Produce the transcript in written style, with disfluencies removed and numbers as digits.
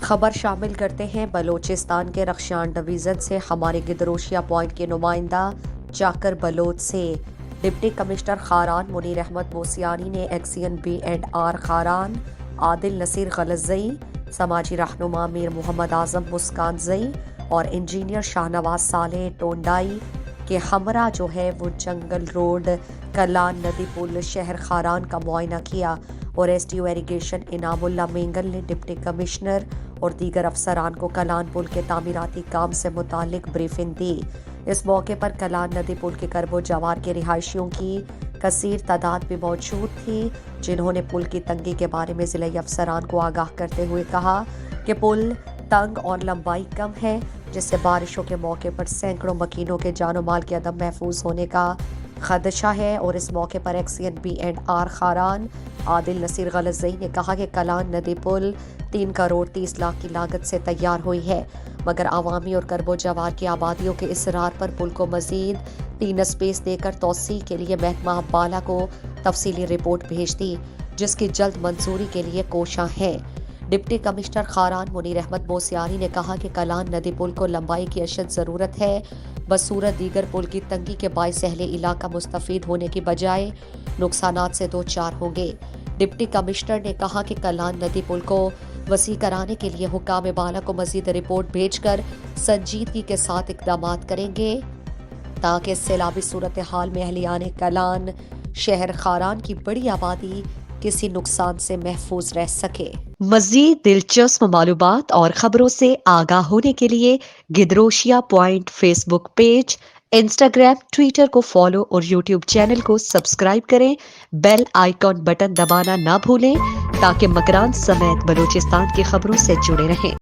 خبر شامل کرتے ہیں بلوچستان کے رخشان ڈویژن سے ہمارے گدروشیا پوائنٹ کے نمائندہ چاکر بلوچ سے ڈپٹی کمشنر خاران منیر احمد موسیانی نے ایکسین B&R خاران، عادل نصیر غلزئی، سماجی رہنما میر محمد اعظم مسکان زئی اور انجینئر شاہنواز صالح ٹونڈائی کے ہمراہ جو ہے وہ جنگل روڈ کلان ندی پل شہر خاران کا معائنہ کیا اور SDO ایریگیشن انعام اللہ مینگل نے ڈپٹی کمشنر اور دیگر افسران کو کلان پل کے تعمیراتی کام سے متعلق بریفنگ دی۔ اس موقع پر کلان ندی پل کے کرب و جوار کے رہائشیوں کی کثیر تعداد بھی موجود تھی، جنہوں نے پل کی تنگی کے بارے میں ضلعی افسران کو آگاہ کرتے ہوئے کہا کہ پل تنگ اور لمبائی کم ہے، جس سے بارشوں کے موقع پر سینکڑوں مکینوں کے جان و مال کے عدم محفوظ ہونے کا خدشہ ہے۔ اور اس موقع پر ایکسین B&R خاران عادل نصیر غلزئی نے کہا کہ کلان ندی پل 3 کروڑ 30 لاکھ کی لاگت سے تیار ہوئی ہے، مگر عوامی اور کرب و جوار کی آبادیوں کے اصرار پر پل کو مزید 3 اسپیس دے کر توسیع کے لیے محکمہ بالا کو تفصیلی رپورٹ بھیج دی، جس کی جلد منظوری کے لیے کوشاں ہیں۔ ڈپٹی کمشنر خاران منیر احمد موسیانی نے کہا کہ کلان ندی پل کو لمبائی کی اشد ضرورت ہے، بصورت دیگر پل کی تنگی کے باعث اہل علاقہ مستفید ہونے کی بجائے نقصانات سے دوچار ہوں گے۔ ڈپٹی کمشنر نے کہا کہ کلان ندی پل کو وسیع کرانے کے لیے حکام بالا کو مزید رپورٹ بھیج کر سنجیدگی کے ساتھ اقدامات کریں گے تاکہ سیلابی صورتحال میں اہلیان کلان شہر خاران کی بڑی آبادی کسی نقصان سے محفوظ رہ سکے۔ مزید دلچسپ معلومات اور خبروں سے آگاہ ہونے کے لیے Gedrosia point Facebook page, Instagram, Twitter کو فالو اور یوٹیوب چینل کو سبسکرائب کریں۔ بیل آئیکن بٹن دبانا نہ بھولیں تاکہ مکران سمیت بلوچستان کی خبروں سے جڑے رہیں۔